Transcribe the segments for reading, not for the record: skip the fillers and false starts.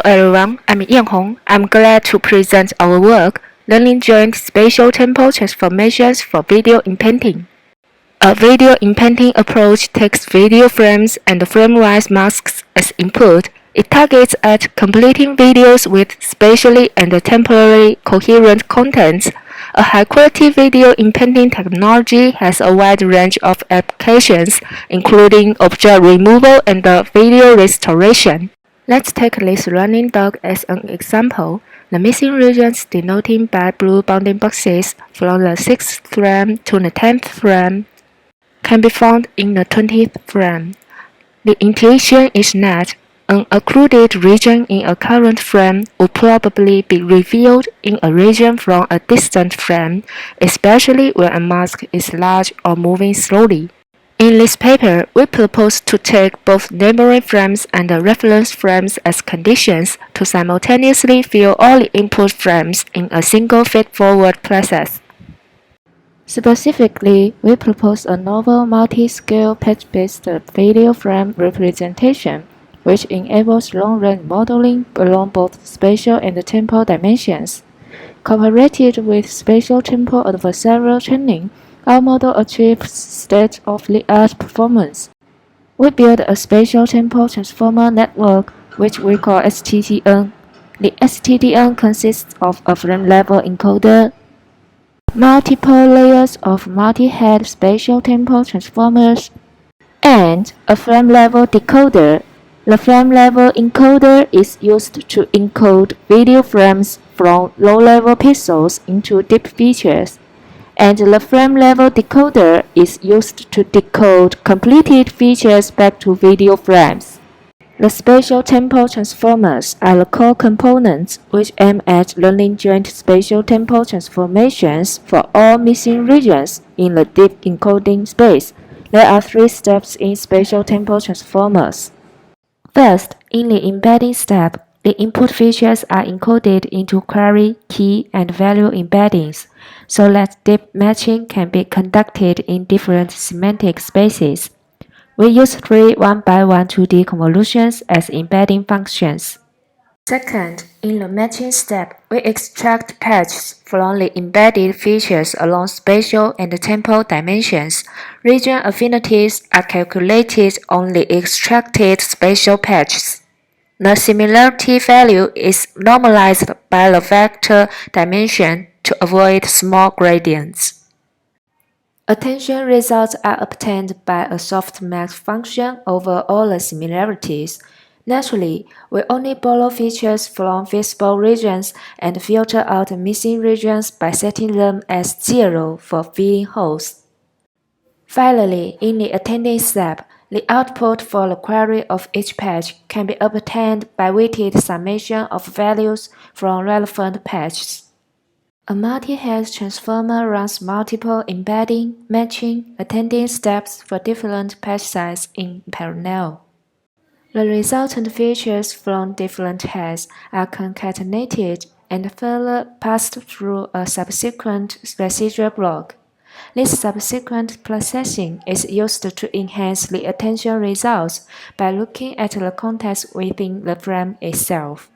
everyone, I'm Yanhong. I'm glad to present our work, Learning Joint Spatial-Temporal Transformations for Video Inpainting. A video inpainting approach takes video frames and frame-wise masks as input. It targets at completing videos with spatially and temporally coherent contents. A high-quality video inpainting technology has a wide range of applications, including object removal and video restoration. Let's take this running dog as an example. The missing regions denoted by blue bounding boxes from the 6th frame to the 10th frame can be found in the 20th frame. The intuition is that an occluded region in a current frame will probably be revealed in a region from a distant frame, especially when a mask is large or moving slowly. In this paper, we propose to take both neighboring frames and reference frames as conditions to simultaneously fill all the input frames in a single feed-forward process. Specifically, we propose a novel multi-scale patch-based video frame representation, which enables long-range modeling along both spatial and temporal dimensions. Cooperated with spatial-temporal adversarial training, our model achieves state-of-the-art performance. We build a spatial-temporal transformer network, which we call STTN. The STTN consists of a frame-level encoder, multiple layers of multi-head spatial-temporal transformers, and a frame-level decoder. The frame-level encoder is used to encode video frames from low-level pixels into deep features, and the frame-level decoder is used to decode completed features back to video frames. The spatial-temporal transformers are the core components which aim at learning joint spatial-temporal transformations for all missing regions in the deep encoding space. There are 3 steps in spatial-temporal transformers. First, in the embedding step, the input features are encoded into query, key, and value embeddings, so that deep matching can be conducted in different semantic spaces. We use 3 1x1 2D convolutions as embedding functions. Second, in the matching step, we extract patches from the embedded features along spatial and temporal dimensions. Region affinities are calculated on the extracted spatial patches. The similarity value is normalized by the vector dimension to avoid small gradients. Attention results are obtained by a softmax function over all the similarities. Naturally, we only borrow features from visible regions and filter out missing regions by setting them as 0 for filling holes. Finally, in the attending step, the output for the query of each patch can be obtained by weighted summation of values from relevant patches. A multi-head transformer runs multiple embedding, matching, attending steps for different patch size in parallel. The resultant features from different heads are concatenated and further passed through a subsequent residual block. This subsequent processing is used to enhance the attention results by looking at the context within the frame itself.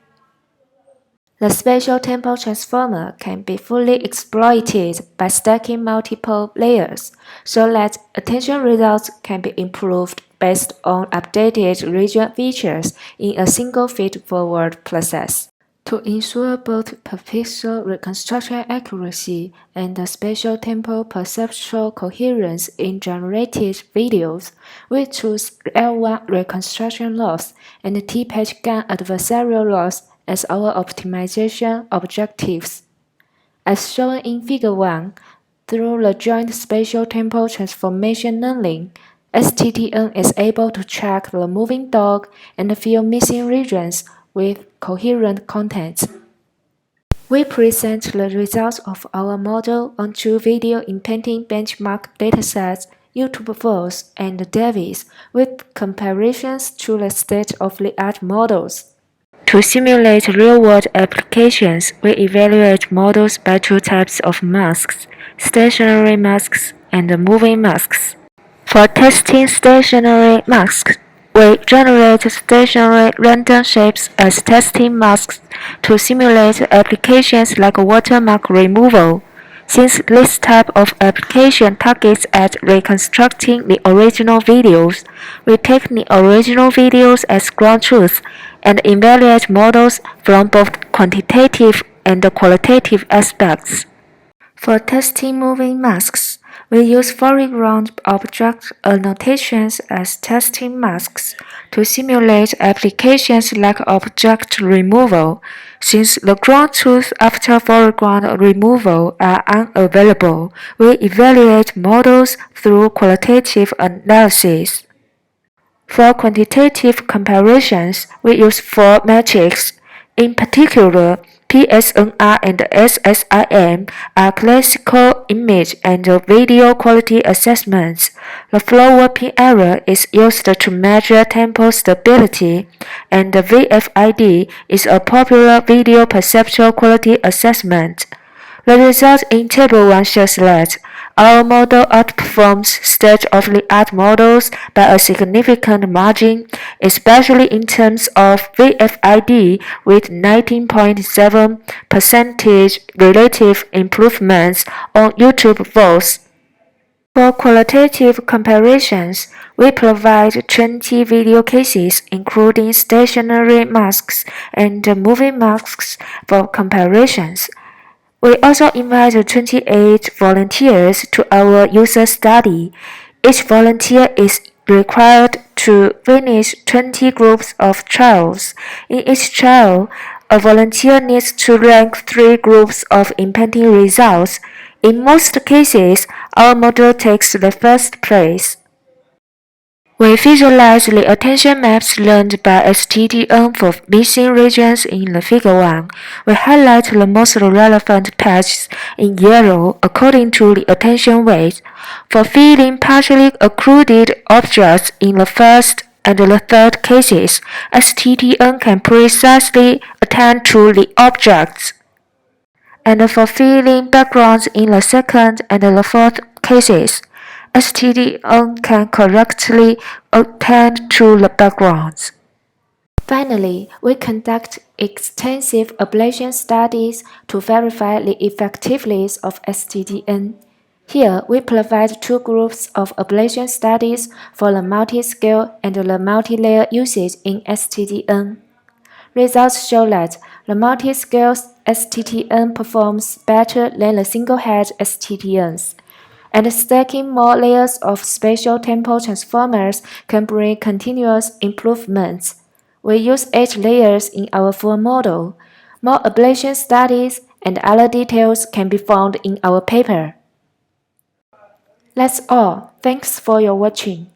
The spatial-temporal transformer can be fully exploited by stacking multiple layers, so that attention results can be improved based on updated region features in a single feed-forward process. To ensure both per-pixel reconstruction accuracy and spatial-temporal perceptual coherence in generated videos, we choose L1 reconstruction loss and T-patch gun adversarial loss as our optimization objectives. As shown in Figure 1, through the joint spatial-temporal transformation learning, STTN is able to track the moving dog and fill missing regions with coherent contents. We present the results of our model on 2 video inpainting benchmark datasets, YouTube Force and Davis, with comparisons to the state-of-the-art models. To simulate real-world applications, we evaluate models by 2 types of masks, stationary masks and moving masks. For testing stationary masks, We generate stationary random shapes as testing masks to simulate applications like watermark removal. Since this type of application targets at reconstructing the original videos, we take the original videos as ground truth and evaluate models from both quantitative and qualitative aspects. For testing moving masks, we use foreground object annotations as testing masks to simulate applications like object removal, since the ground truth after foreground removal are unavailable. We evaluate models through qualitative analysis. For quantitative comparisons, we use four metrics. In particular, PSNR and SSIM are classical image and video quality assessments. The flow warping error is used to measure temporal stability, and the VFID is a popular video perceptual quality assessment. The result in Table 1 shows that our model outperforms state-of-the-art models by a significant margin, especially in terms of VFID, with 19.7% relative improvements on YouTube votes. For qualitative comparisons, we provide 20 video cases, including stationary masks and moving masks for comparisons. We also invite 28 volunteers to our user study. Each volunteer is required to finish 20 groups of trials. In each trial, a volunteer needs to rank 3 groups of inpainting results. In most cases, our model takes the first place. We visualize the attention maps learned by STTN for missing regions in the Figure 1. We highlight the most relevant patches in yellow according to the attention weight. For filling partially occluded objects in the first and the third cases, STTN can precisely attend to the objects. And for filling backgrounds in the second and the fourth cases, STDN can correctly attend to the backgrounds. Finally, we conduct extensive ablation studies to verify the effectiveness of STDN. Here, we provide 2 groups of ablation studies for the multi-scale and the multi-layer usage in STDN. Results show that the multi-scale STTN performs better than the single-head STTNs, and stacking more layers of spatial-temporal transformers can bring continuous improvements. We use 8 layers in our full model. More ablation studies and other details can be found in our paper. That's all. Thanks for your watching.